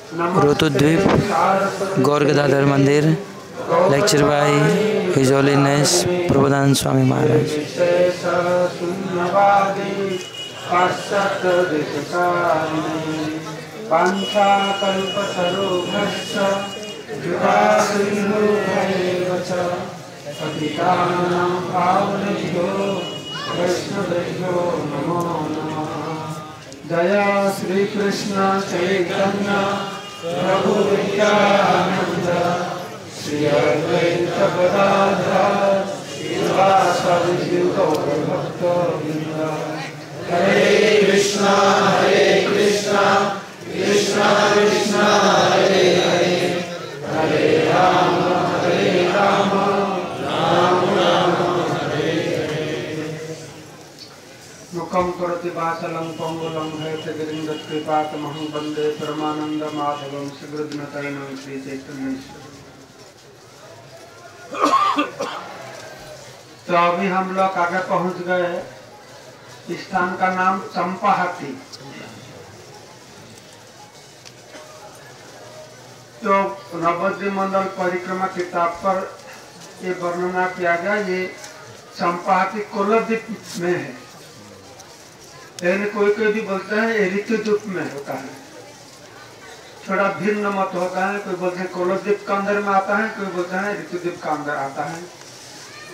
Rotudvip, Gaur Gadadhar Mandir, lecture by His Holiness Prabodhananda Swami Maharaj. Jaya Shri Krishna Chaitanya प्रभु नित्यानंद श्री अद्वैत गदाधर श्रीवासादि गौर भक्तवृंद। हरे कृष्णा कृष्णा कृष्णा हरे हरे, हरे राम राम राम हरे हरे। मुखम करोति वासलं पंगुलं हयते कृपातमहं वंदे परमानंद माधवं सुहृदनतयनं श्री चैतन्येश्वर। तो अभी हम लोग आगे पहुंच गए। स्थान का नाम चंपाहाटी। तो नवद्वीप मंडल परिक्रमा किताब पर ये वर्णना किया गया। ये चंपाहाटी कोलद्वीप में है, लेकिन कोई कोई भी बोलते हैं ये ऋतुद्वीप में होता है। थोड़ा भिन्न मत होता है, कोई बोलते हैं कोलद्वीप का अंदर में आता है, कोई बोलते हैं ऋतुद्वीप का अंदर आता है।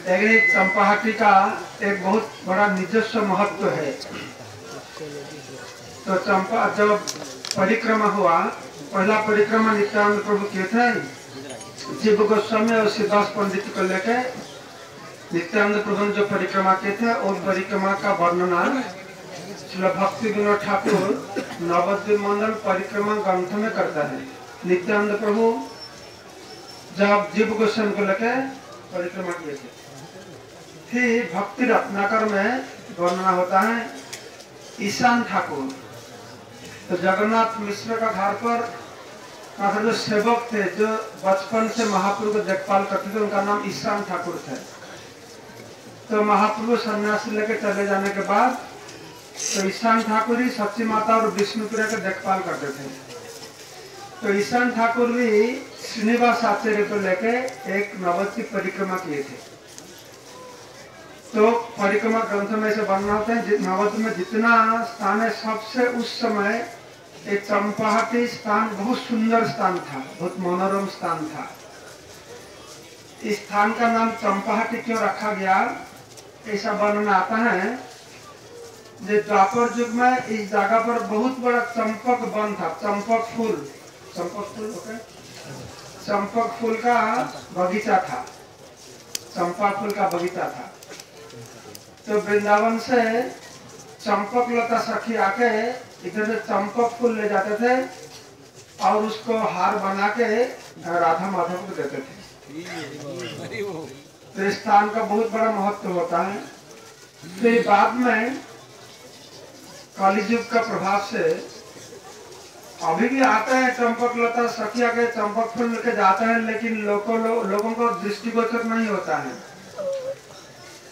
लेकिन चंपाहाटी का एक बहुत बड़ा निजस्व महत्व है। तो चंपा जब परिक्रमा हुआ, पहला परिक्रमा नित्यानंद प्रभु किए थे। जीव गोस्वामी और सिद्धार्थ पंडित को लेकर नित्यानंद प्रभु ने जो परिक्रमा किए थे, और परिक्रमा का वर्णना श्रील भक्ति विनोद ठाकुर नवद्वीप मंडल परिक्रमा ग्रंथ में करता है। नित्यानंद प्रभु जब जीव गोस्वामी को लेकर परिक्रमा किए थे। फिर भक्ति रत्नाकर में वर्णना होता है ईशान ठाकुर। तो जगन्नाथ मिश्र का घर पर जो सेवक थे, जो बचपन से महाप्रभु को देखभाल करते थे, उनका नाम ईशान ठाकुर थे। तो महाप्रभु सन्यासी लेकर चले जाने के बाद तो ईशान ठाकुर ही सच्ची माता और विष्णुप्रिया का देखभाल करते थे। तो ईशान ठाकुर भी श्रीनिवास आचार्य को लेकर एक नवद्वीप परिक्रमा किए थे। तो परिक्रमा ग्रंथ में से वर्णना होता है नवद्वीप में जितना स्थान है, सबसे उस समय एक चंपाहाटी स्थान बहुत सुंदर स्थान था, बहुत मनोरम स्थान था। इस स्थान का नाम चंपाहाटी क्यों रखा गया, ऐसा वर्णना आता है। द्वापर युग में इस जगह पर बहुत बड़ा चंपक वन था। चंपक फूल ओके, चंपक फूल का बगीचा था, चंपा फूल का बगीचा था। तो वृंदावन से चंपक लता सखी आके इधर से चंपक फूल ले जाते थे और उसको हार बना के राधा माधव को देते थे। तो इस स्थान का बहुत बड़ा महत्व होता है। फिर बाद में कलियुग का प्रभाव से अभी भी आता है चंपक लता सखिया के चंपक फूल लेके जाते हैं, लेकिन लोगों को दृष्टिगोचर नहीं होता है।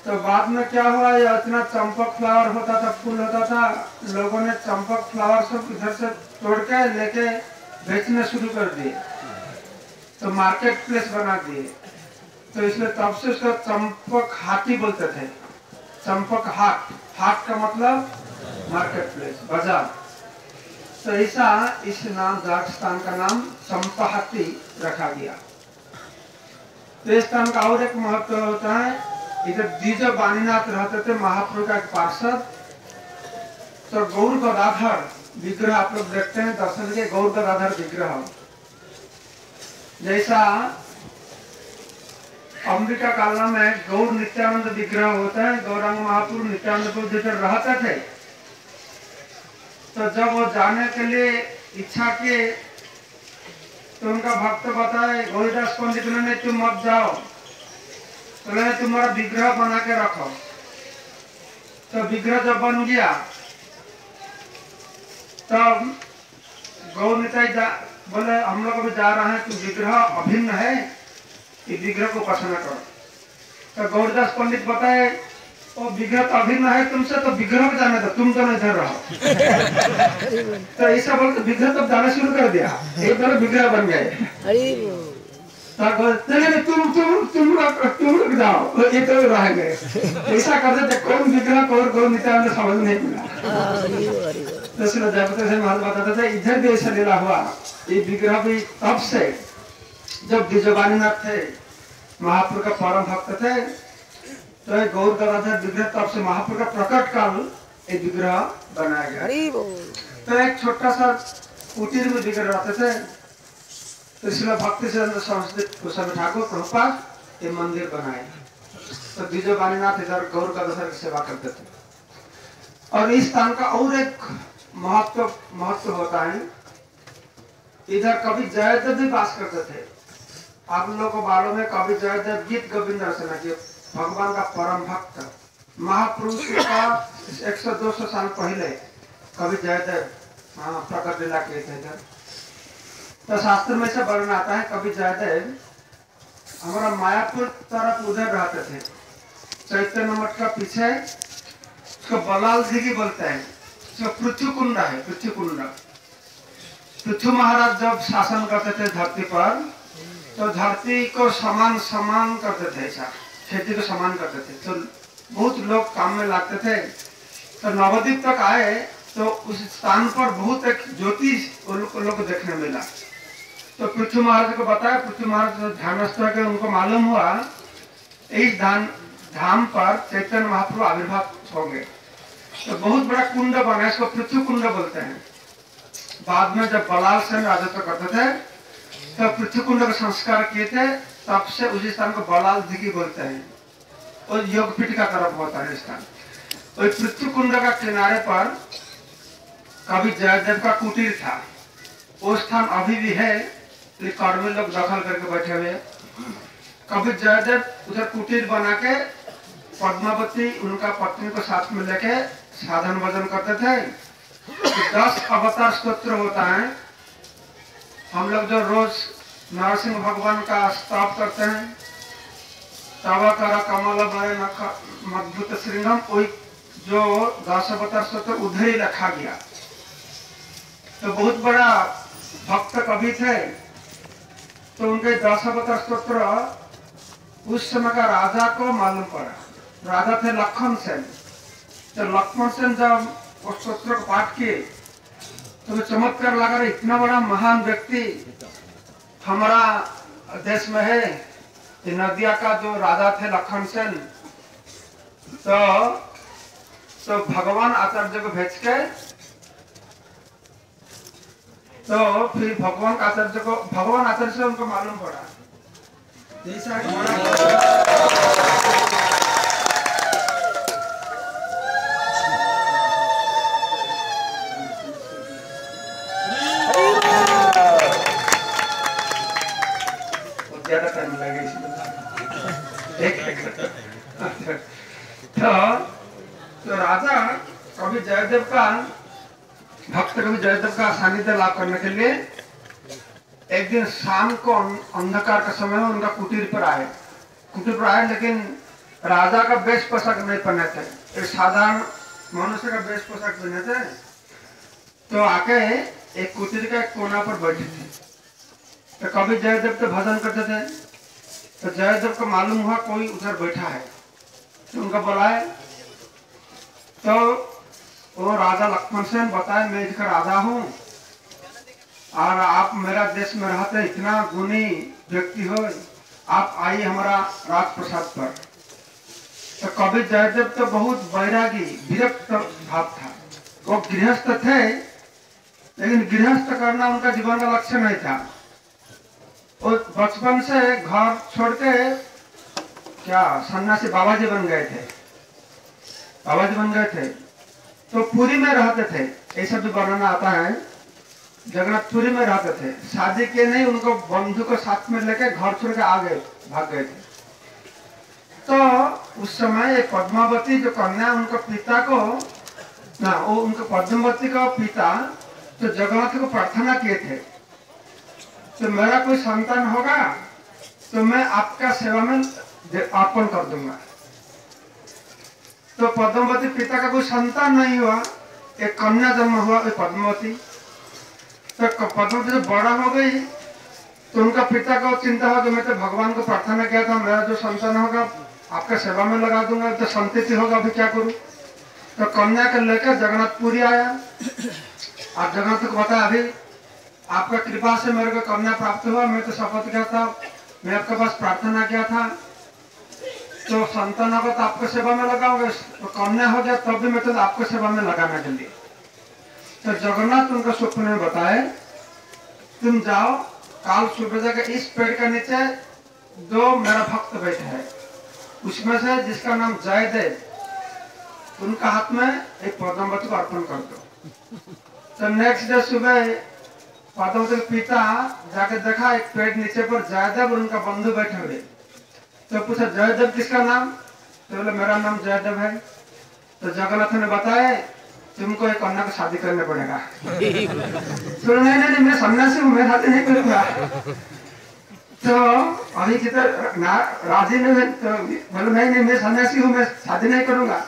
तो बाद में क्या हुआ, ये इतना चंपक फ्लावर होता था, फूल होता था, लोगों ने चंपक फ्लावर सब इधर से तोड़ के लेके बेचने शुरू कर दिए। तो मार्केट प्लेस बना दिए। तो इसलिए तब से उसका चंपक हाटी बोलते थे। चंपक हाट, हाट का मतलब मार्केट प्लेस, बाजार। तो ऐसा इस नाम जाट स्थान का नाम चंपाहाटी रखा गया। तो इस स्थान का और एक महत्व होता है, इधर द्विज वाणीनाथ रहते थे, महाप्रभु का एक पार्षद। तो गौर गदाधर विग्रह आप लोग देखते हैं दर्शन के, गौर गदाधर विग्रह जैसा अंबिका कालना में गौर नित्यानंद विग्रह होता है। गौरांग महाप्रभु नित्यानंद प्रभु जिधर रहते थे, तो जब वो जाने के लिए इच्छा किए तो उनका भक्त बताए गौरीदास पंडित ने तुम मत जाओ, तो तुम्हारा विग्रह बना के रखो। तो विग्रह जब बन गया तब गौर निताई बोले हम लोग अभी जा रहे हैं, तो विग्रह अभिन्न है, इस विग्रह को उपासना करो। तो गौरीदास पंडित बताए ओ और विग्रह तो अभी ना है तुमसे, तो विग्रह को जाने दो, तुम दोनों इधर रहो। तो ऐसा बोल के विग्रह तब जाना शुरू कर दिया, एक दोनों विग्रह बन गए। नहीं तुम रुक जाओ, ये तो रह गए। ऐसा करते थे, कौन विग्रह कौन नित्यानंद समझ नहीं मिला। तो इसलिए जयपति से महाराज बताते थे इधर भी ऐसा लीला हुआ। ये विग्रह भी तब से, जब द्विजवानीनाथ थे महापुर का परम भक्त थे, तो ये गौर गदाधर विग्रह तब से महापुर का प्रकट काल ये विग्रह बनाया गया। तो एक छोटा सा कुटीर में विग्रह रहते थे। तो इसलिए भक्ति से सरस्वती गोस्वामी ठाकुर प्रभुपाद ये मंदिर बनाए। तो द्विजवानीनाथ इधर गौर गदाधर की सेवा करते थे। और इस स्थान का और एक महत्व होता है, इधर कवि जयदेव भी वास करते थे। आप लोगों को मालूम है, कवि जयदेव गीत गोविंद रचना किए, भगवान का परम भक्त महापुरुष का 100-200 साल पहले कवि जयदेव प्रकट लीला किए थे इधर। तो शास्त्र में से वर्णन आता है, कवि जयदेव हमारा मायापुर तरफ उधर रहते थे। चैतन्य मठ का पीछे उसको बलाल दिघी बोलते हैं, उसको पृथ्वी कुंड है। पृथ्वी कुंड, पृथ्वी महाराज जब शासन करते थे धरती पर, तो धरती को समान करते थे, ऐसा खेती को समान करते थे। तो बहुत लोग काम में लागते थे। तो नवद्वीप तक आए तो उस स्थान पर बहुत एक ज्योतिष लोग को देखने मिला। तो पृथ्वी महाराज को बताया, पृथ्वी महाराज ध्यानस्थ के उनको मालूम हुआ इस धाम पर चैतन्य महाप्रभु आविर्भाव होंगे। तो बहुत बड़ा कुंड बना, इसको पृथ्वी कुंड बोलते हैं। बाद में जब बलाल सेन राजत्व करते थे तो पृथ्वी कुंड का संस्कार किए थे, तब से उसी स्थान को बलाल दिघी बोलते हैं। और योगपीठ का तरफ होता है स्थान। तो पृथ्वी कुंड का किनारे पर कवि जयदेव का कुटीर था। वो स्थान अभी भी है, कर्मी लोग दखल करके बैठे हुए। कवि जयदेव उधर कुटीर बना के पद्मावती उनका पत्नी को साथ में लेके साधन भजन करते थे। 10 अवतार स्तोत्र होता है। हम लोग जो रोज नरसिंह भगवान का स्तव करते हैं, तवा कर कमल भय मद्भुत श्रृंगम, वही जो 10 अवतार स्तोत्र उधर ही रखा गया। तो बहुत बड़ा भक्त कवि थे, तो उनके 10 अवतार स्तोत्र उस समय का राजा को मालूम पड़ा। राजा थे लखन सेन। तो लक्ष्मण सेन जब उस स्तोत्र को पाठ किए तो चमत्कार लगा रहा, इतना बड़ा महान व्यक्ति हमारा देश में है। नदिया का जो राजा थे लखन सेन, तो भगवान आचार्य को भेज के, तो फिर भगवान आचार्य से उनको मालूम पड़ा ज्यादा टाइम लगे इसमें। तो राजा कवि जयदेव का भक्त कवि जयदेव का सानिध्य लाभ करने के लिए एक दिन शाम को अंधकार का समय में उनका कुटीर पर आए। लेकिन राजा का वेश पोशाक नहीं पहने थे, एक साधारण मनुष्य का वेश पोशाक पहने थे। तो आके एक कुटीर का एक कोना पर बैठे थे। तो कवि जयदेव तो भजन करते थे। तो जयदेव को मालूम हुआ कोई उधर बैठा है, तो उनका बुलाए। तो वो राजा लक्ष्मण सेन बताए, मैं इसका राजा हूँ और आप मेरा देश में रहते इतना गुणी व्यक्ति हो, आप आइए हमारा राजप्रसाद पर। तो कवि जयदेव तो बहुत बैरागी विरक्त भाव था। वो गृहस्थ थे, लेकिन गृहस्थ करना उनका जीवन का लक्ष्य नहीं था। वो बचपन से घर छोड़ के क्या सन्यासी बाबाजी बन गए थे। तो पुरी में रहते थे, ऐसा भी वर्णन आता है। जगन्नाथपुरी में रहते थे, शादी के नहीं, उनको बंधु को साथ में लेके घर छोड़ के भाग गए थे। तो उस समय एक पद्मावती जो कन्या, उनको पिता को उनको पद्मावती का पिता तो जगन्नाथ को प्रार्थना किए थे, तो मेरा कोई संतान होगा तो मैं आपका सेवा में अर्पण कर दूंगा। तो पद्मावती पिता का कोई संतान नहीं हुआ, एक कन्या जन्म हुआ पद्मावती। तो पद्मावती जब बड़ा हो गई तो उनका पिता को चिंता हो कि मैं तो भगवान को प्रार्थना किया था मेरा जो संतान होगा आपका सेवा में लगा दूंगा, तो संतति होगा, अभी क्या करूं। तो कन्या को लेकर जगन्नाथपुरी आया और जगन्नाथ को बताया अभी आपका कृपा से मेरे को कन्या प्राप्त हुआ, मैं तो शपथ किया था, मैं आपके पास प्रार्थना किया था तो संतान होगा तो आपको सेवा में लगाऊंगा, तो कन्या हो गया तब भी मैं तो आपको सेवा में लगाने के लिए। तो जगन्नाथ उनको स्वप्न में बताए तुम जाओ काल सुबह के इस पेड़ के नीचे दो मेरा भक्त बैठे है, उसमें से जिसका नाम जयदेव उनका हाथ में एक पद्मावती को अर्पण कर दो। तो नेक्स्ट डे सुबह पद्मावती के पिता जाके देखा एक पेड़ नीचे पर जयदेव और उनका बंधु बैठे हुए। तो पूछा जयदेव किसका नाम, तो बोले मेरा नाम जयदेव है। तो जगन्नाथ ने बताया तुमको एक कन्या को शादी करने पड़ेगा। तो नहीं नहीं मैं सन्यासी हूँ, मैं शादी नहीं करूंगा। तो अभी कितना राजी नहीं, तो बोले नहीं नहीं मैं सन्यासी हूँ, मैं शादी नहीं करूंगा।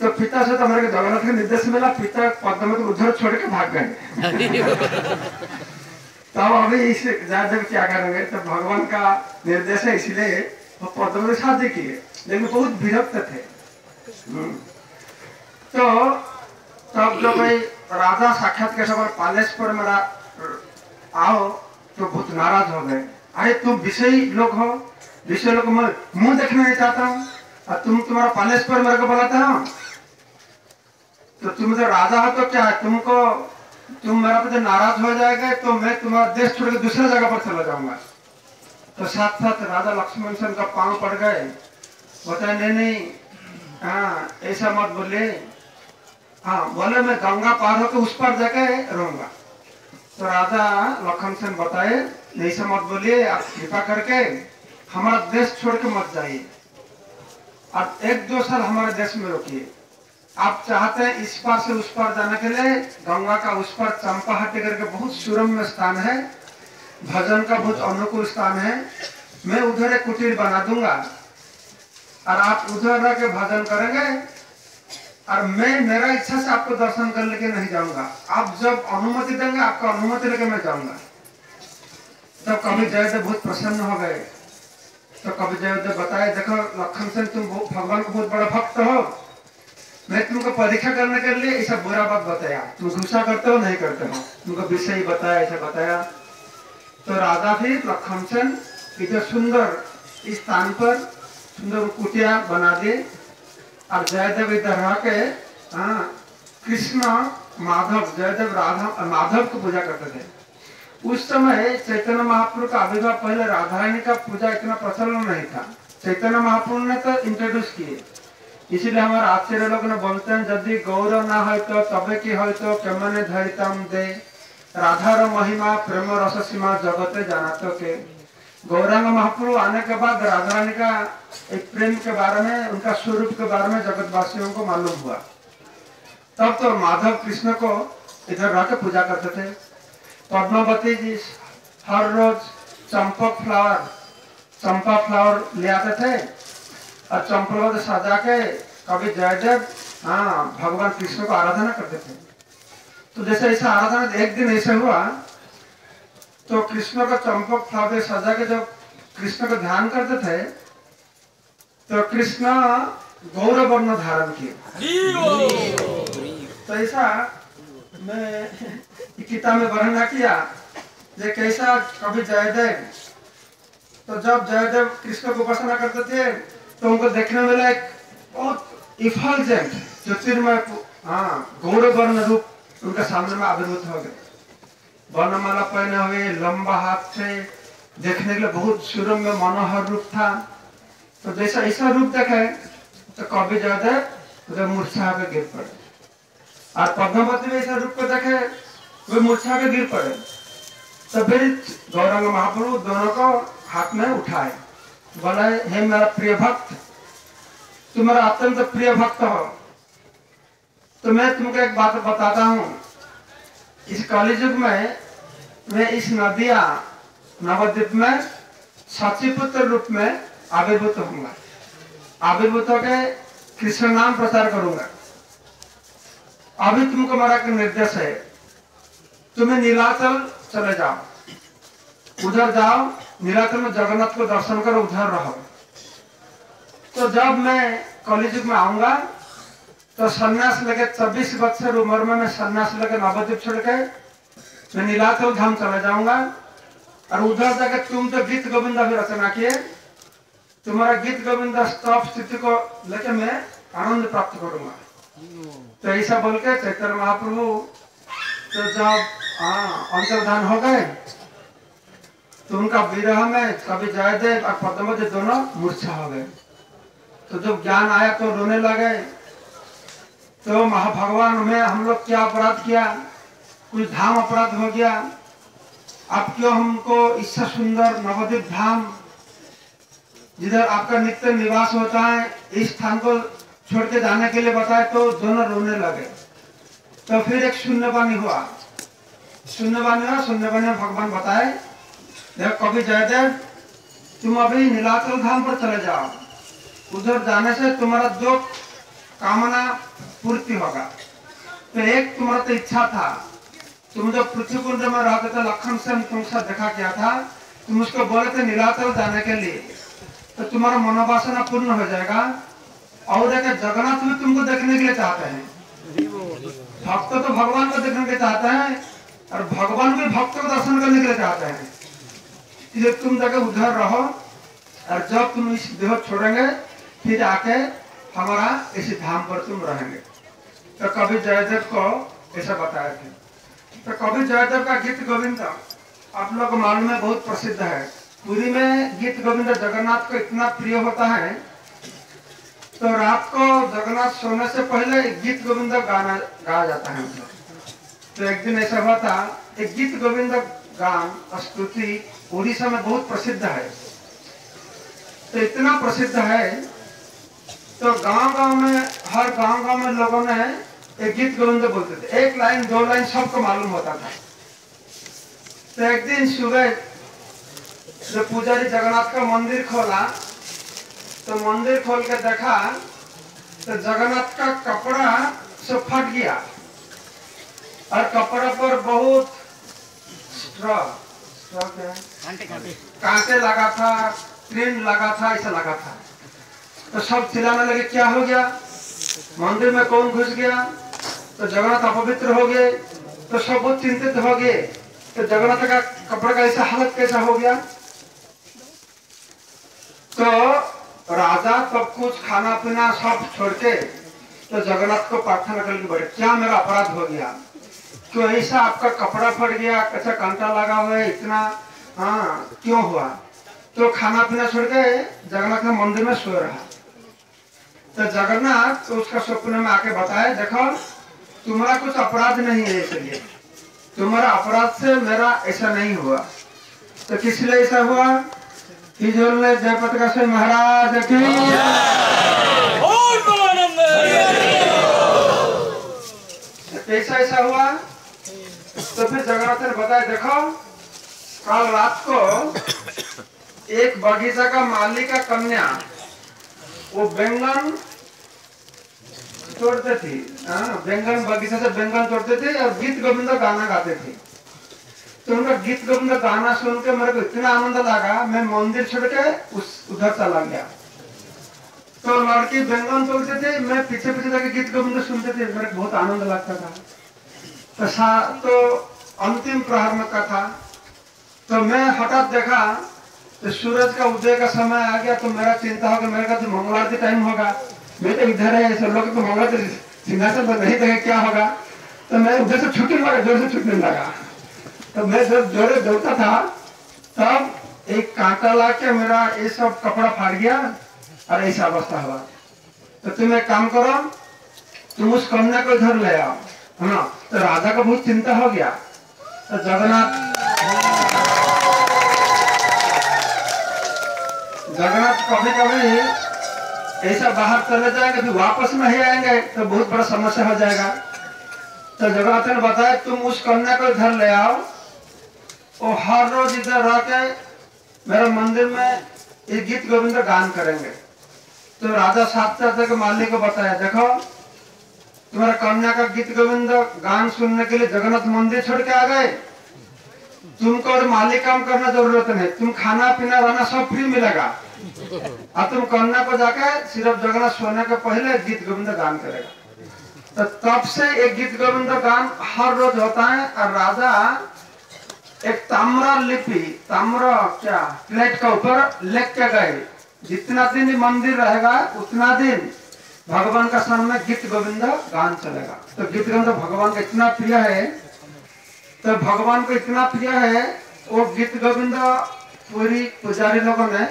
तो पिता से तो हमारे जगन्नाथ का निर्देश मिला, पिता पद्मावती उधर छोड़ के भाग गए। तो अभी इस जयदेव क्या करेंगे, तो भगवान का निर्देश है इसलिए वो पद्मावती शादी किए, लेकिन बहुत विरक्त थे। तो तब जो भाई राजा साक्षात के समय पैलेस पर मेरा आओ तो बहुत नाराज हो गए, अरे तुम विषयी लोग हो, विषय लोग मैं मुंह देखना नहीं चाहता हूँ और तुम तुम्हारा पैलेस पर मेरे को बुलाते हो, तो तुम जो राजा हो तो क्या है, तुम मेरा पे नाराज हो जाएगा तो मैं तुम्हारा देश छोड़ के दूसरे जगह पर चला जाऊंगा। तो साथ साथ राजा लक्ष्मण सेन का पांव पड़ गए, बताए नहीं नहीं हाँ ऐसा मत बोले, हाँ बोले मैं गंगा पार होकर उस पर जाके रहूंगा। तो राजा लक्ष्मण सेन बताए ऐसा मत बोलिए, आप कृपा करके हमारा देश छोड़ के मत जाइए और एक दो साल हमारे देश में रोकिए। आप चाहते हैं इस पार से उस पार जाने के लिए, गंगा का उस पार चंपाहाटी करके बहुत सुरम्य स्थान है, भजन का बहुत अनुकूल स्थान है, मैं उधर एक कुटीर बना दूंगा और आप उधर रह के भजन करेंगे और मैं मेरा इच्छा से आपको दर्शन कर लेके नहीं जाऊंगा, आप जब अनुमति देंगे आपको अनुमति लेके मैं जाऊंगा। तब कवि जयदेव बहुत प्रसन्न हो गए। तो कवि जयदेव बताए देखो लक्ष्मण सेन तुम भगवान को बहुत बड़ा भक्त हो, मैं तुमको परीक्षा करने के लिए ऐसा बुरा बात बताया, तुम गुस्सा करते हो नहीं करते हो, तुमको विषय बताया ऐसा बताया। तो राजा फिर लक्ष्मण सेन इधर सुंदर इस स्थान पर सुंदर कुटिया बना दिए और जयदेव इधर रह के कृष्ण माधव जयदेव राधा माधव को पूजा करते थे। उस समय चैतन्य महाप्रभु का आविर्भाव पहले राधा रानी का पूजा इतना प्रचलन नहीं था, चैतन्य महाप्रभु ने तो इंट्रोड्यूस किए। इसलिए हमारे आचार्य लोग ने बोलते हैं यदि गौरव ना हो तो तबे की हो तो केमने धरितम दे, राधार महिमा प्रेम रस सीमा जगते जाना तो के। गौरांग महाप्रभु आने के बाद राधा रानी का एक प्रेम के बारे में उनका स्वरूप के बारे में जगतवासियों को मालूम हुआ। तब तो माधव कृष्ण को इधर रह के पूजा करते थे। पद्मावती जी हर रोज चंपा फ्लावर ले आते थे और चंपा सजा के कभी जयदेव भगवान कृष्ण को आराधना करते थे। तो जैसे ऐसा आराधना एक दिन ऐसे हुआ तो कृष्ण का चंपक फ्लावर सजा के जब कृष्ण को ध्यान करते थे तो कृष्ण गौर वर्ण धारण किए। तो ऐसा मैं किताब में वर्णना किया जे कैसा कभी जयदेव, तो जब जयदेव कृष्ण को उपासना करते थे तो उनको देखने में एक बहुत इफल्जेंट ज्योतिर्मय गौर वर्ण रूप उनके सामने में आविर्भूत हो गए। वर्णमाला पहने हुए, लंबा हाथ थे, देखने के लिए बहुत सुरम्य मनोहर रूप था। तो जैसा ऐसा रूप देखे तो कवि जयदेव उधर मूर्छा के गिर पड़े और पद्मावती भी ऐसा रूप को देखे वे मूर्छा के गिर पड़े। तो फिर गौरांग महाप्रभु दोनों को हाथ में उठाए, बोला हे मेरा प्रिय भक्त, तुम्हारा अत्यंत प्रिय भक्त हो, तो मैं तुमको एक बात बताता हूँ। इस कलियुग में मैं इस नदिया नवद्वीप में सचिपुत्र रूप में आविर्भूत होऊंगा। आविर्भूत होके कृष्ण नाम प्रचार करूंगा। अभी तुमको मेरा निर्देश है, तुम्हें नीलाचल चले जाओ, उधर जाओ, नीलाचल में जगन्नाथ को दर्शन करो, उधर रहो। तो जब मैं कलियुग में आऊंगा तो सन्यास लेके 24 बच्चर उम्र में मैं सन्यास लेके नवद्वीप छोड़ के मैं नीलाचल धाम चले जाऊंगा। और उधर जाकर तुम तो गीत गोविंदा भी रचना किए, तुम्हारा गीत गोविंदा स्तव स्थिति को लेके मैं आनंद प्राप्त करूंगा। तो ऐसा बोल के चैतन्य महाप्रभु तो जब अंतर्धान हो गए तो उनका विरह में कभी जयदेव और पद्मदेव दोनों मूर्छा हो गए। तो जब ज्ञान आया तो रोने लगे। तो महाभगवान में हम लोग क्या अपराध किया, कुछ धाम अपराध हो गया, आप क्यों हमको इससे सुंदर नवद्वीप धाम जिधर आपका नित्य निवास होता है इस स्थान को छोड़ के जाने के लिए बताए। तो दोनों रोने लगे। तो फिर एक शून्यवाणी हुआ, शून्यवाणी में भगवान बताए, देखो कभी जयदेव तुम अभी नीलाचल धाम पर चले जाओ, उधर जाने से तुम्हारा जो कामना पूर्ति होगा। तो एक तुम्हारा तो इच्छा था, तुम जो पृथ्वी कुंड में रहते थे, लखन से तुमसे देखा किया था, तुम उसको बोले थे नीलाचल जाने के लिए, तो तुम्हारा मनोवासना पूर्ण हो जाएगा। और एक जगन्नाथ भी तुमको देखने के लिए चाहते हैं, भक्त तो भगवान को देखने के लिए चाहते हैं और भगवान भी भक्त को दर्शन करने के लिए चाहते हैं। इसलिए तुम जगह उधर रहो और जब तुम इस देह छोड़ेंगे फिर आके हमारा इसी धाम पर तुम रहेंगे। तो कभी जयदेव को ऐसा बताया थे। तो कभी जयदेव का गीत गोविंद आप लोग को मालूम है बहुत प्रसिद्ध है। पुरी में गीत गोविंद जगन्नाथ को इतना प्रिय होता है, तो रात को जगन्नाथ सोने से पहले गीत गोविंद गाना गाया जाता है। तो एक दिन ऐसा हुआ था, एक गीत गोविंद गान स्तुति उड़ीसा में बहुत प्रसिद्ध है। तो इतना प्रसिद्ध है तो गांव-गांव में, हर गांव-गांव में लोगों ने एक गीत गोविंद बोलते थे। एक लाइन दो लाइन सबको मालूम होता था। तो एक दिन सुबह जब पुजारी जगन्नाथ का मंदिर खोला तो मंदिर खोल के देखा तो जगन्नाथ का कपड़ा सब फट गया और कपड़ा पर बहुत कांटे लगा था, ट्रेन लगा था, ऐसा लगा था। तो सब चिल्लाने लगे क्या हो गया, मंदिर में कौन घुस गया, तो जगन्नाथ अपवित्र हो गए। तो सब बहुत चिंतित हो गए, तो जगन्नाथ का कपड़े का ऐसा हालत कैसा हो गया। तो राजा सब कुछ खाना पीना सब छोड़ के तो जगन्नाथ को प्रार्थना करके बोले क्या मेरा अपराध हो गया, क्यों ऐसा आपका कपड़ा फट गया, कैसा कांटा लगा हुआ है, इतना क्यों हुआ। तो खाना पीना छोड़ के जगन्नाथ के मंदिर में सो रहा। तो जगन्नाथ तो उसका स्वप्न में आके बताया देखो तुम्हारा कुछ अपराध नहीं है, इसलिए तुम्हारा अपराध से मेरा ऐसा नहीं हुआ। तो किस लिए ऐसा हुआ, हिजोल जयपत का से महाराज की ऐसा ऐसा हुआ। तो फिर जगन्नाथ ने बताया देखो कल रात को एक बगीचा का मालिक का कन्या वो बैंगन तोड़ते थे, बैंगन बगीचा से बैंगन तोड़ते थे और गीत गोविंद गाना गाते थे। तो उनका गीत गोविंद गाना सुन के मेरे को इतना आनंद लगा, मैं मंदिर छोड़ के उधर चला गया। तो लड़की बैंगन तोड़ते थे, मैं पीछे पीछे जाके गीत गोविंद सुनते थे, मेरे को बहुत आनंद लगता था। तो अंतिम प्रहर में का था, तो मैं हठात देखा तो सूरज का उदय का समय आ गया। तो मेरा चिंता हो गया, मेरे का तो मंगलारती टाइम होगा, मैं तो इधर है, सब लोग तो मंगलारती सिंहासन पर नहीं देखे क्या होगा। तो मैं उधर से छूटने लगा, जोर से छूटने लगा। तो मैं जब जोरे दौड़ता था तब एक कांटा ला के मेरा ये सब कपड़ा फाड़ गया और ऐसा अवस्था हुआ। तो तुम एक काम करो, तुम उस कन्या को इधर ले आओ, है ना। तो राजा को बहुत चिंता हो गया। तो जगन्नाथ कभी कभी ऐसा बाहर चले जाएंगे फिर वापस नहीं आएंगे तो बहुत बड़ा समस्या हो जाएगा। तो जगन्नाथ ने बताया तुम उस कन्या को इधर ले आओ, वो हर रोज इधर रह के मेरे मंदिर में ये गीत गोविंद गान करेंगे। तो राजा साथ के मालिक को बताया, देखो तुम्हारा कन्या का गीत गोविंद गान सुनने के लिए जगन्नाथ मंदिर छोड़ के आ गए, तुमको और मालिक काम करना जरूरत नहीं, तुम खाना पीना रहना सब फ्री मिलेगा, और तुम कन्या को जाके सिर्फ जगन्नाथ सोने के पहले गीत गोविंद गान करेगा। तो तब से एक गीत गोविंद गान हर रोज होता है। और राजा एक ताम्र लिपि, ताम्र क्या प्लेट के ऊपर लिख के गए, जितना दिन मंदिर रहेगा उतना दिन भगवान का सामने गीत गोविंद गान चलेगा। तो गीत गोविंद भगवान का इतना प्रिय है, तो भगवान को इतना प्रिय है, वो गीत गोविंद पूरी पुजारी लोगों ने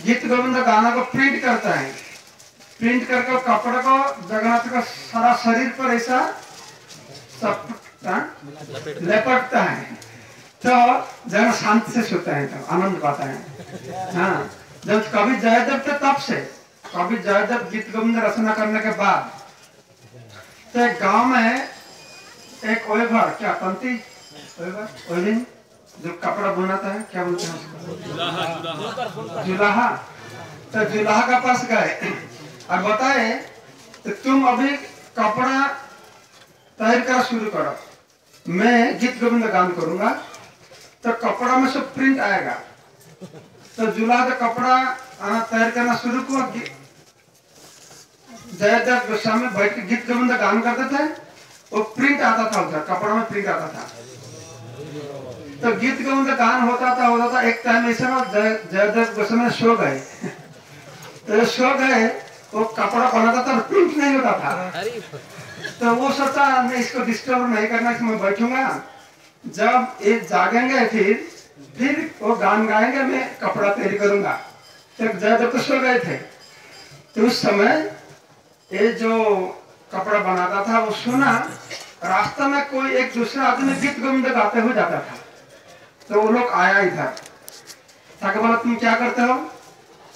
गीत गोविंद गाना को प्रिंट करता है, प्रिंट करके कपड़े को जगन्नाथ का सारा शरीर पर ऐसा सब लपटता है, तो जगह शांति से सोता है, तो आनंद पाता है। हाँ, जब कभी जयदेव थे तब से, कभी जयदेव गीत गोविंद रचना करने के बाद, तो एक गांव में एक ओएवर, क्या पंती ओएवर जो कपड़ा बनाता है, क्या बोलते हैं उसको, जुलाहा। तो जुलाहा का पास गए और बताए तो तुम अभी कपड़ा तैयार कर शुरू करो, मैं गीत गोविंद गान करूंगा, तो कपड़ा में सब प्रिंट आएगा। तो जुलाहा का कपड़ा तैयार करना शुरू किया, जयदेव गोस्वामी बैठ के गीत गोविंद गान करते थे, वो प्रिंट आता था, उधर कपड़ा में प्रिंट आता था। तो गीत गोविंद गान होता था। एक टाइम ऐसा ना जयदेव गोस्वामी सो गए, तो सो गए, वो कपड़ा बनाता था, प्रिंट नहीं होता था। तो वो सोचा मैं इसको डिस्टर्ब नहीं करना, मैं बैठूंगा, जब ये जागेंगे फिर वो गान गाएंगे, मैं कपड़ा तैयारी करूंगा। तो जयदेव तो सो गए थे। तो उस समय ये जो कपड़ा बनाता था वो सुना, रास्ता में कोई एक दूसरा आदमी गीत गोविंद गाते हुए जाता था। तो वो लोग आया इधर, ताकि बोला तुम क्या करते हो,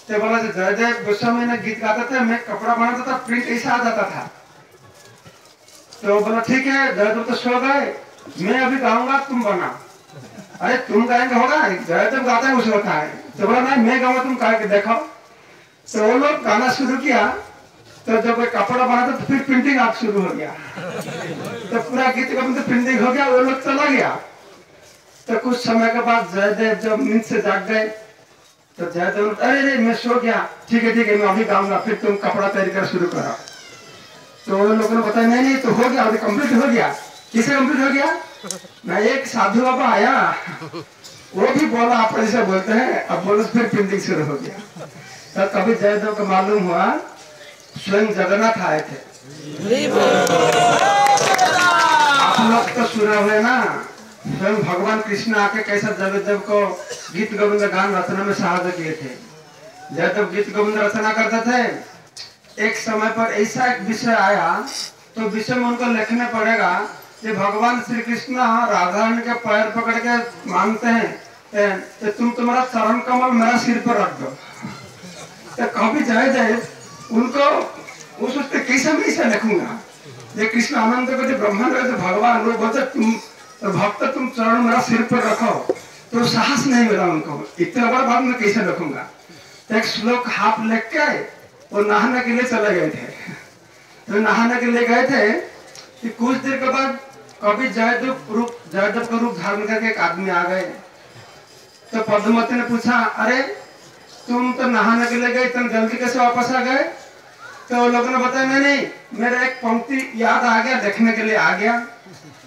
तो बोला जयदेव गोस्वामी ने गीत गाते थे, मैं कपड़ा बनाता था, प्रिंट ऐसा आ जाता था। तो बोला ठीक है, जयदेव तो सो गए, मैं अभी गाऊंगा, तुम बना। अरे तुम गाएंगे होगा, जयदेव गाता है उसे होता है। तो बोला नहीं, मैं गाऊंगा, तुम गा के देखो। तो वो लोग गाना शुरू किया, तो जब कपड़ा बना तो फिर प्रिंटिंग आप शुरू हो गया, तो पूरा गीत गोविंद प्रिंटिंग हो गया, वो लोग चला गया। तो कुछ समय के बाद जयदेव जब नींद से जाग गए, तो जयदेव अरे मैं सो गया, ठीक है मैं अभी गाऊंगा, फिर तुम कपड़ा तैयारी कर शुरू करो। तो उन लोगों ने बताया नहीं तो हो गया, अभी कंप्लीट हो गया। किसे कंप्लीट हो गया ना, एक साधु बाबा आया, वो भी बोला आप ऐसे बोलते हैं, अब बोलो, फिर प्रिंटिंग शुरू हो गया। तो कभी जयदेव को मालूम हुआ स्वयं जगन्नाथ आए थे। आप लोग तो सुना हुए ना, स्वयं भगवान कृष्ण आके कैसा जयदेव को गीत गोविंद गान रचना में सहायता किए थे। जयदेव गीत गोविंद रचना करते थे। एक समय पर ऐसा एक विषय आया, तो विषय में उनको लिखना पड़ेगा कि भगवान श्री कृष्ण राधा रानी के पैर पकड़ के मांगते हैं तो तुम तुम्हारा चरण कमल मेरा सिर पर रख दो। तो कभी जयदेव उनको वो सोचते कैसे मैं इसे लिखूंगा, ये कृष्ण आनंद को ब्रह्मांड तो भगवान वो बोलते तुम भक्त तुम चरण मेरा सिर पर रखो, तो साहस नहीं मिला उनको, इतना बड़ा बात मैं कैसे लिखूंगा। तो एक श्लोक हाथ लिख के वो नहाने के लिए चले गए थे। तो नहाने के लिए गए थे कि कुछ देर के बाद कभी जयदेव का रूप धारण करके एक आदमी आ गए। तो पद्मावती ने पूछा अरे तुम तो नहाने के लिए गए, तुम जल्दी कैसे वापस आ गए। तो लोगों ने बताया नहीं मेरा एक पंक्ति याद आ गया, देखने के लिए आ गया।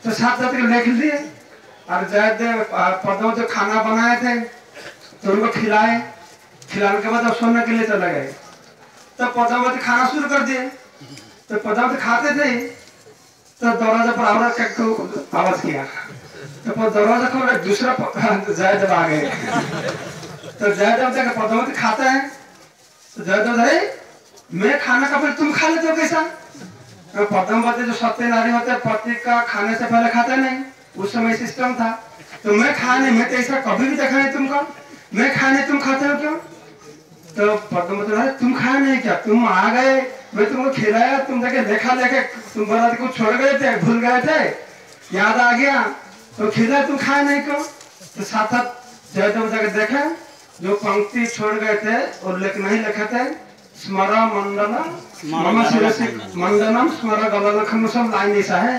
तो साथ साथ लिख लिए और जयदेव पद्मावती जो खाना बनाए थे तो उनको खिलाए, खिलाने के बाद अब सोने के लिए चले गए। तो पद्मावती खाना शुरू कर दिए। तो पद्मावती खाते थे तो दरवाजा पर आवाज किया, तो दरवाजा खोल दूसरा जयदेव आ गए। तो जयदेव देखा पद्मावती खाता है, तो जयदेव अरे मैं खाना का पहले तुम खा लेते हो कैसा। पद्मावती जो सत्य नारी होते हैं पति का खाने से पहले खाते नहीं, उस समय सिस्टम था। तो मैं खाने में तो ऐसा कभी भी देखा नहीं तुमको, मैं खाने तुम खाते हो क्यों। तो पद्मावती अरे तुम खाए नहीं क्या, तुम आ गए मैं तुमको खिलाया, तुम देखे देखा लेके तुम बोला कुछ छोड़ गए थे, भूल गए थे, याद आ गया तो खिलाया, तुम खाए नहीं क्यों। तो साथ साथ जयदेव जाके देखे जो पंक्ति छोड़ गए थे और नहीं लिखे थे स्मर मंडल मम शिरसि मंडनम स्मर गललखमुसम लाइन ऐसा है,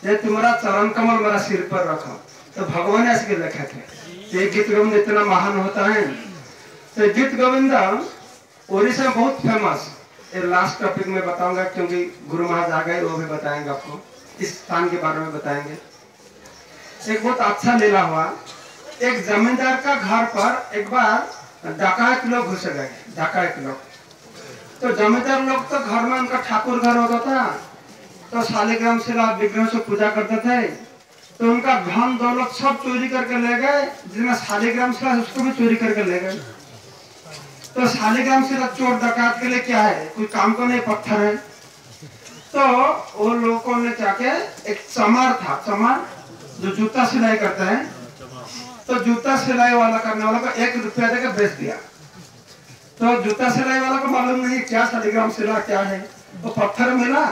ये तुम्हारा चरण कमल मेरा सिर पर रखो। तो भगवान ऐसे के लिखे थे। ये गीत गोविंद इतना महान होता है। तो गीत गोविंद ओडिशा में बहुत फेमस। ये लास्ट टॉपिक में बताऊंगा क्योंकि गुरु महाराज आ गए, वो भी बताएंगे आपको, इस स्थान के बारे में बताएंगे। एक बहुत अच्छा लीला हुआ। एक जमींदार का घर पर एक बार डकैत लोग घुस गए। डकैत लोग तो जमींदार लोग तो घर में उनका ठाकुर घर होता था, तो शालिग्राम शिला विग्रह से पूजा करते थे। तो उनका धन दौलत सब चोरी करके ले गए, जिसमें शालिग्राम शिला उसको भी चोरी करके ले गए। तो शालिग्राम शिला चोर डकैत के लिए क्या है, कोई काम को नहीं, पत्थर है। तो वो लोगों ने जाके एक चमार था, चमार जो जूता सिलाई करता है, तो जूता सिलाई वाला करने वाला को 1 रुपया देकर बेच दिया। तो जूता सिलाई वाला को मालूम नहीं क्या शालिग्राम शिला क्या है, तो पत्थर मिला।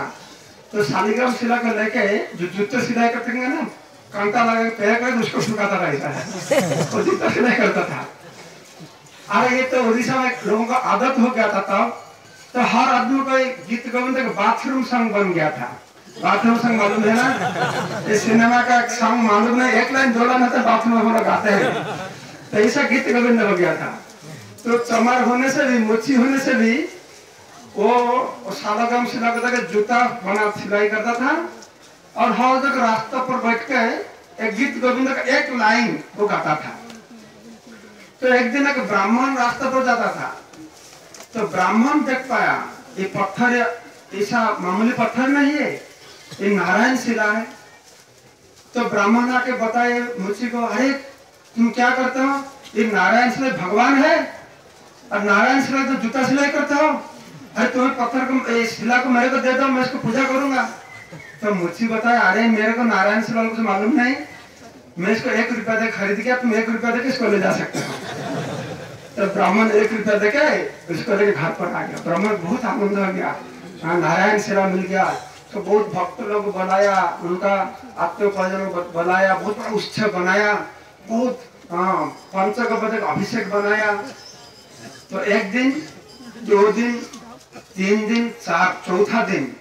तो शालिग्राम शिला को लेके जो जूते सिलाई करते हैं ना, कांटा लगा के पैर कर उसको सुखाता रहता है, वो जूता सिलाई करता था। अरे ये तो उड़ीसा में लोगों का आदत हो गया था तब। तो हर आदमी को एक गीत गोविंद का बाथरूम सॉन्ग बन गया था। बाथरूम सॉन्ग मालूम है ना, इस सिनेमा का एक सॉन्ग मालूम है, 1 लाइन 2 लाइन होता है, बाथरूम में हम लोग गाते हैं। तो ऐसा गीत गोविंद हो गया था। तो चमार होने से भी, मुच्छी होने से भी वो शालिग्राम शिला को देकर जूता बना सिलाई करता था। और हर जगह रास्ता पर बैठ के एक गीत गोविंद का 1 लाइन वो गाता था। तो एक दिन एक ब्राह्मण रास्ते पर जाता था, तो ब्राह्मण देख पाया ये पत्थर ऐसा मामूली पत्थर नहीं है, ये नारायण शिला है। तो ब्राह्मण आके बताए मुझे को, अरे तुम क्या करते हो, ये नारायण शिला भगवान है और नारायण शिला तो जूता सिलाई करते हो। अरे तुम्हें पत्थर को, शिला को मेरे को दे दो, मैं इसको पूजा करूंगा। तो मुझे बताया, अरे मेरे को नारायण शिला कुछ मालूम नहीं, मैं इसको 1 रुपया दे खरीद के, तुम 1 रुपया दे इसको ले जा सकते हो। तो ब्राह्मण 1 रुपया देके उसको लेके घर पर आ गया। ब्राह्मण बहुत आनंद हो गया, नारायण शिला मिल गया। तो बहुत भक्त लोग बनाया, उनका आत्मीय परिजन बनाया, बहुत बड़ा उत्सव बनाया, बहुत पंचगव्य अभिषेक बनाया। तो 1 दिन 2 दिन 3 दिन 4 चौथा दिन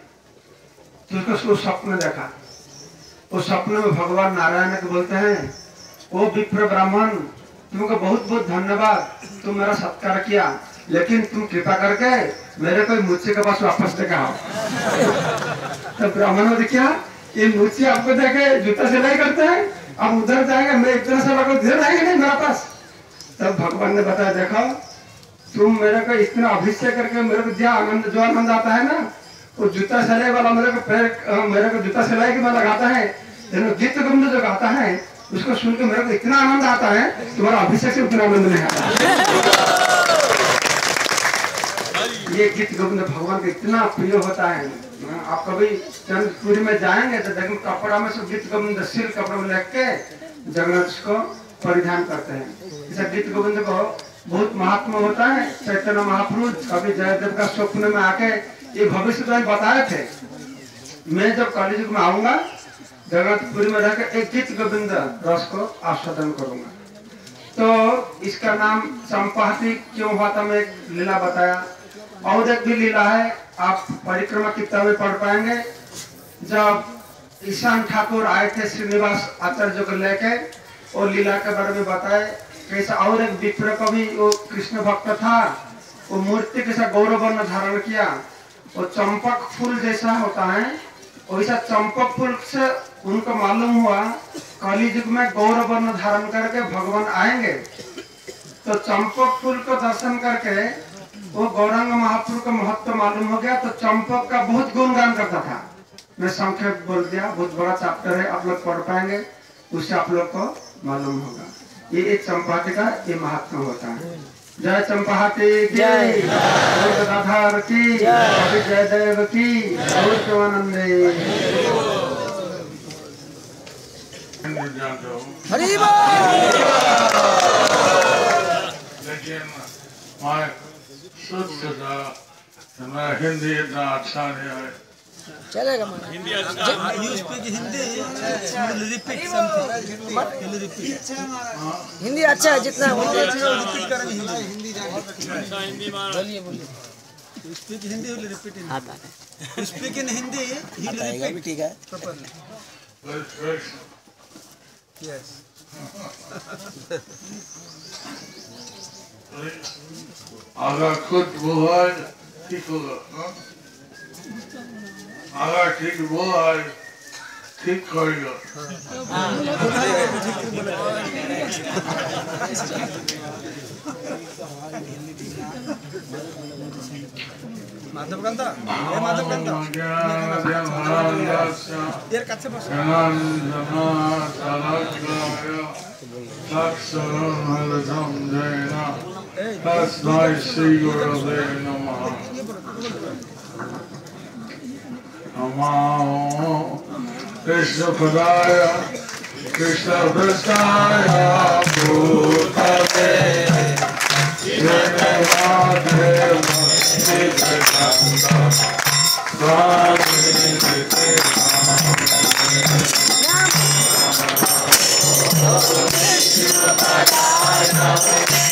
तो उसको स्वप्न देखा। वो सपने में भगवान नारायण को बोलते हैं, ओ विप्र ब्राह्मण, तुमको बहुत बहुत धन्यवाद, तुम मेरा सत्कार किया, लेकिन तुम कृपा करके मेरे को मुझसे के पास वापस लेकर आओ। तो ब्राह्मण ने क्या, ये मुझसे आपको देखे जूता सिलाई करते हैं, अब उधर जाएंगे, मैं इतना सा लगो इधर आएंगे नहीं मेरा पास। तब भगवान ने बताया, देखो तुम मेरे को इतना अभिषेक करके मेरे को जो आनंद आता है ना, वो जूता सिलाई वाला मेरे को जूता सिलाई के में लगाता है, गीत गोविंद जो गाता है उसको सुन के मेरे को इतना आनंद आता है, तुम्हारा अभिषेक से उतना आनंद नहीं आता। ये गीत गोविंद भगवान का इतना प्रिय होता है। आप कभी चंद्रपुरी में जाएंगे तो देखेंगे कपड़ा में सब गीत गोविंद सिल्क कपड़ा में लग के जगन्नाथ को परिधान करते हैं। इस गीत गोविंद को बहुत महात्मा होता है। चैतन्य महापुरुष कभी जयदेव का स्वप्न में आके ये भविष्य तो बताए थे, मैं जब कलियुग में आऊंगा जगन्नाथपुरी में रहकर एक गीत गोविंद रस को आस्वादन करूंगा। तो इसका नाम चंपाहटी क्यों हुआ था, मैं एक लीला बताया। और एक भी लीला है, आप परिक्रमा किताब में पढ़ पाएंगे। जब ईशान ठाकुर आए थे श्रीनिवास आचार्य को लेके, और लीला के बारे में बताए कैसा। और एक विप्र को भी, वो कृष्ण भक्त था, वो मूर्ति कैसा गौरव वर्ण धारण किया, वो चंपक फूल जैसा होता है, वैसा चंपक फूल से उनको मालूम हुआ कलियुग में गौरव वर्ण धारण करके भगवान आएंगे। तो चंपक फूल को दर्शन करके वो गौरांग महापुरुष का महत्व मालूम हो गया। तो चंपक का बहुत गुणगान करता था। मैं संक्षेप बोल दिया, बहुत बड़ा चैप्टर है, आप लोग पढ़ पाएंगे, उससे आप लोग को मालूम होगा। ये एक चंपाहटी का ये महात्मा होता है। जय चंपाहटी की जय, राधार की जय, जयदेव की जय, हरि बोल। लेकिन मैं शुद्ध था, हिंदी इतना अच्छा नहीं है। चलेगा हिंदी अच्छा, you speak Hindi, repeat something, repeat. Hindi अच्छा है, जितना हिंदी अच्छा है रिपीट करेंगे। हिंदी बोलिए बोलिए। You speak Hindi, he will repeat in आता है Hindi. You speak in Hindi, he will आएगा भी repeat ठीक है properly. Let's fix. Yes. अगर खुद बोला है ठीक होगा अगर ठीक बोला है ठीक करेगा माधव कांता हे माधव कांता यार कच्चे बस Krishna Padaya Krishna Prasthaya Bhutale Jnanadeva Nityananda Swami Nityananda Krishna Padaya